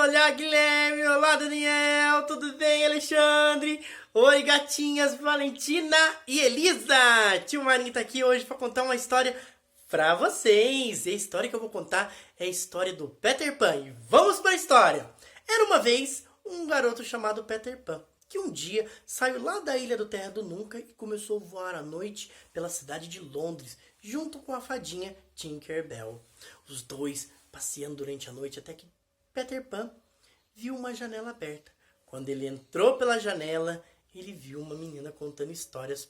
Olá, Guilherme! Olá, Daniel! Tudo bem, Alexandre? Oi, gatinhas Valentina e Elisa! Tio Marinho tá aqui hoje para contar uma história pra vocês. E a história que eu vou contar é a história do Peter Pan. E vamos pra história! Era uma vez um garoto chamado Peter Pan, que um dia saiu lá da Ilha do Terra do Nunca e começou a voar à noite pela cidade de Londres, junto com a fadinha Tinkerbell. Os dois passeando durante a noite até que Peter Pan viu uma janela aberta. Quando ele entrou pela janela, ele viu uma menina contando histórias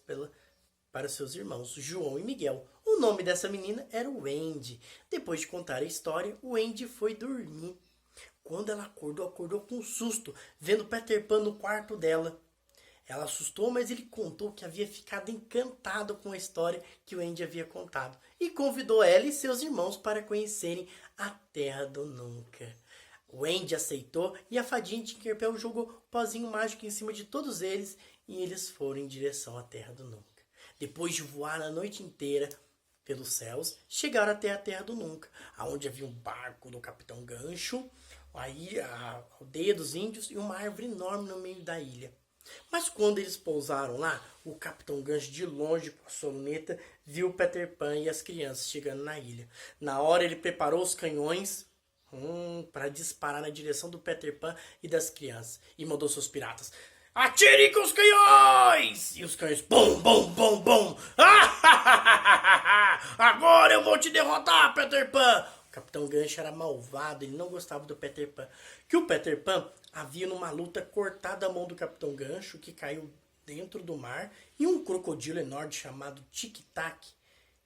para seus irmãos, João e Miguel. O nome dessa menina era Wendy. Depois de contar a história, Wendy foi dormir. Quando ela acordou com um susto, vendo Peter Pan no quarto dela. Ela assustou, mas ele contou que havia ficado encantado com a história que o Wendy havia contado e convidou ela e seus irmãos para conhecerem a Terra do Nunca. O Wendy aceitou e a fadinha Tinkerbell jogou pozinho mágico em cima de todos eles e eles foram em direção à Terra do Nunca. Depois de voar a noite inteira pelos céus, chegaram até a Terra do Nunca, onde havia um barco do Capitão Gancho, a aldeia dos índios e uma árvore enorme no meio da ilha. Mas quando eles pousaram lá, o Capitão Gancho de longe com a sua luneta viu Peter Pan e as crianças chegando na ilha. Na hora ele preparou os canhões para disparar na direção do Peter Pan e das crianças e mandou seus piratas: atirem com os canhões! E os canhões, bum, bum, bum, bum. Agora eu vou te derrotar, Peter Pan! O Capitão Gancho era malvado, ele não gostava do Peter Pan. Que o Peter Pan havia numa luta cortado a mão do Capitão Gancho, que caiu dentro do mar, e um crocodilo enorme chamado Tic-Tac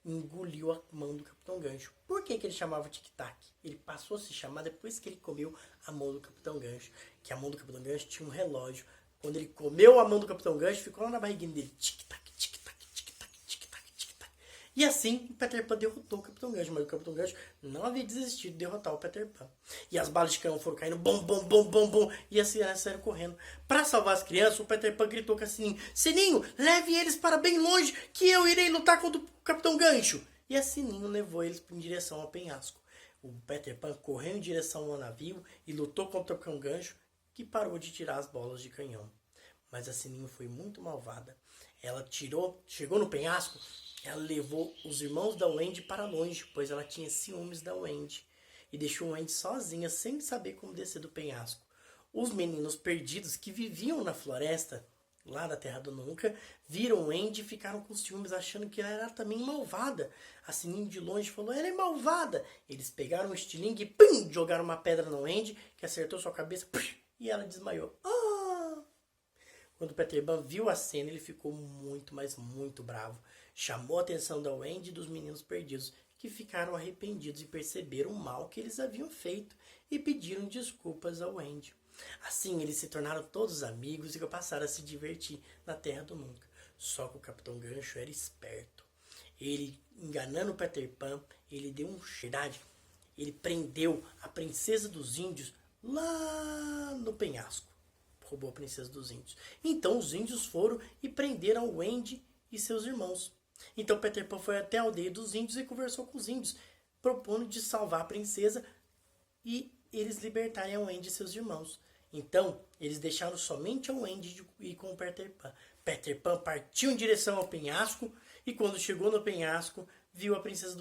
engoliu a mão do Capitão Gancho. Por que ele chamava Tic-Tac? Ele passou a se chamar depois que ele comeu a mão do Capitão Gancho, que a mão do Capitão Gancho tinha um relógio. Quando ele comeu a mão do Capitão Gancho, ficou lá na barriguinha dele, tic-tac, tic-tac, tic-tac, tic-tac, tic-tac. E assim o Peter Pan derrotou o Capitão Gancho, mas o Capitão Gancho não havia desistido de derrotar o Peter Pan. E as balas de canhão foram caindo, bom, bom, bom, bom, bom, e as crianças saíram correndo. Para salvar as crianças, o Peter Pan gritou com a Sininho: Sininho, leve eles para bem longe, que eu irei lutar contra o Capitão Gancho. E a Sininho levou eles em direção ao penhasco. O Peter Pan correu em direção ao navio e lutou contra o Capitão Gancho, que parou de tirar as bolas de canhão. Mas a Sininho foi muito malvada. Ela chegou no penhasco, ela levou os irmãos da Wendy para longe, pois ela tinha ciúmes da Wendy. E deixou a Wendy sozinha, sem saber como descer do penhasco. Os meninos perdidos que viviam na floresta, lá da Terra do Nunca, viram Wendy e ficaram com ciúmes, achando que ela era também malvada. A Sininho de longe falou: ela é malvada. Eles pegaram um estilingue e pum, jogaram uma pedra na Wendy, que acertou sua cabeça, e ela desmaiou. Quando o Peter Pan viu a cena, ele ficou muito, mas muito bravo. Chamou a atenção da Wendy e dos meninos perdidos, que ficaram arrependidos e perceberam o mal que eles haviam feito e pediram desculpas a Wendy. Assim, eles se tornaram todos amigos e passaram a se divertir na Terra do Nunca. Só que o Capitão Gancho era esperto. Ele, enganando o Peter Pan, ele deu verdade. Ele prendeu a princesa dos índios lá no penhasco. Roubou a princesa dos índios. Então os índios foram e prenderam Wendy e seus irmãos. Então Peter Pan foi até a aldeia dos índios e conversou com os índios, propondo de salvar a princesa e eles libertarem a Wendy e seus irmãos. Então eles deixaram somente a Wendy ir com o Peter Pan. Peter Pan partiu em direção ao penhasco e quando chegou no penhasco, viu a princesa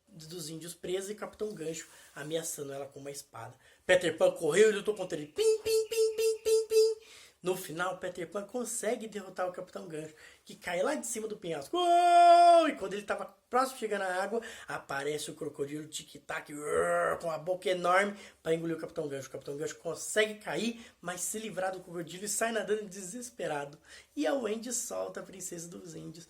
dos índios presa e o Capitão Gancho ameaçando ela com uma espada. Peter Pan correu e lutou contra ele. Pim, pim, pim, pim, pim, pim. No final, Peter Pan consegue derrotar o Capitão Gancho, que cai lá de cima do penhasco. E quando ele estava próximo de chegar na água, aparece o crocodilo Tic-Tac com a boca enorme para engolir o Capitão Gancho. O Capitão Gancho consegue cair, mas se livrar do crocodilo e sai nadando desesperado. E a Wendy solta a princesa dos índios.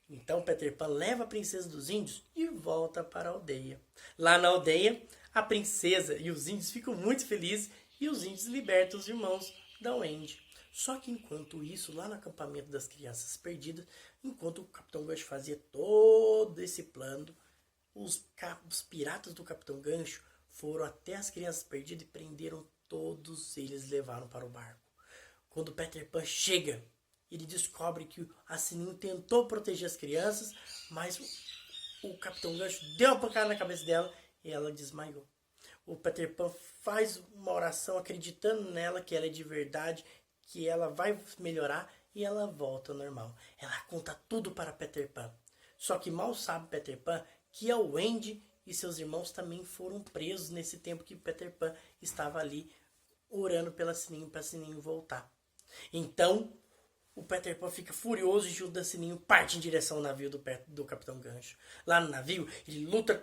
Então Peter Pan leva a princesa dos índios e volta para a aldeia. Lá na aldeia, a princesa e os índios ficam muito felizes e os índios libertam os irmãos da Wendy. Só que enquanto isso, lá no acampamento das crianças perdidas, enquanto o Capitão Gancho fazia todo esse plano, os piratas do Capitão Gancho foram até as crianças perdidas e prenderam todos eles e levaram para o barco. Quando o Peter Pan chega, ele descobre que a Sininho tentou proteger as crianças, mas o Capitão Gancho deu uma pancada na cabeça dela e ela desmaiou. O Peter Pan faz uma oração acreditando nela, que ela é de verdade, que ela vai melhorar e ela volta ao normal. Ela conta tudo para Peter Pan. Só que mal sabe Peter Pan que a Wendy e seus irmãos também foram presos nesse tempo que Peter Pan estava ali orando pela Sininho para Sininho voltar. Então, o Peter Pan fica furioso e junto da Sininho parte em direção ao navio do Capitão Gancho. Lá no navio, ele luta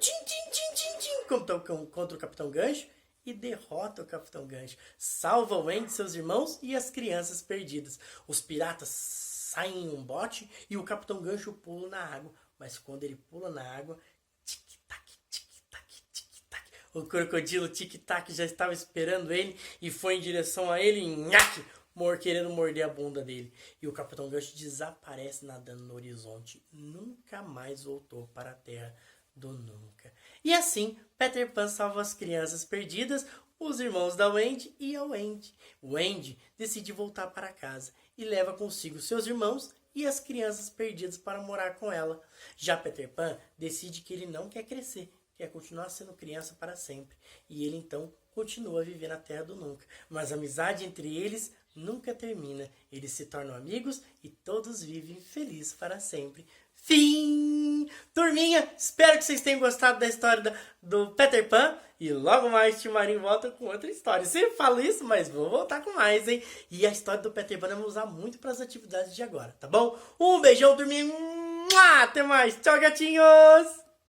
contra o Capitão Gancho e derrota o Capitão Gancho. Salva o Wendy, seus irmãos e as crianças perdidas. Os piratas saem em um bote e o Capitão Gancho pula na água. Mas quando ele pula na água, tic-tac, tic-tac, tic-tac, o crocodilo tic-tac já estava esperando ele e foi em direção a ele e nhaque, querendo morder a bunda dele. E o Capitão Gancho desaparece nadando no horizonte. Nunca mais voltou para a Terra do Nunca. E assim, Peter Pan salva as crianças perdidas, os irmãos da Wendy e a Wendy. Wendy decide voltar para casa e leva consigo seus irmãos e as crianças perdidas para morar com ela. Já Peter Pan decide que ele não quer crescer, quer continuar sendo criança para sempre. E ele então continua a viver na Terra do Nunca. Mas a amizade entre eles nunca termina. Eles se tornam amigos e todos vivem felizes para sempre. Fim! Turminha, espero que vocês tenham gostado da história do Peter Pan. E logo mais o Marinho volta com outra história. Eu sempre falo isso, mas vou voltar com mais, hein? E a história do Peter Pan eu vou usar muito para as atividades de agora, tá bom? Um beijão, turminha! Até mais! Tchau, gatinhos!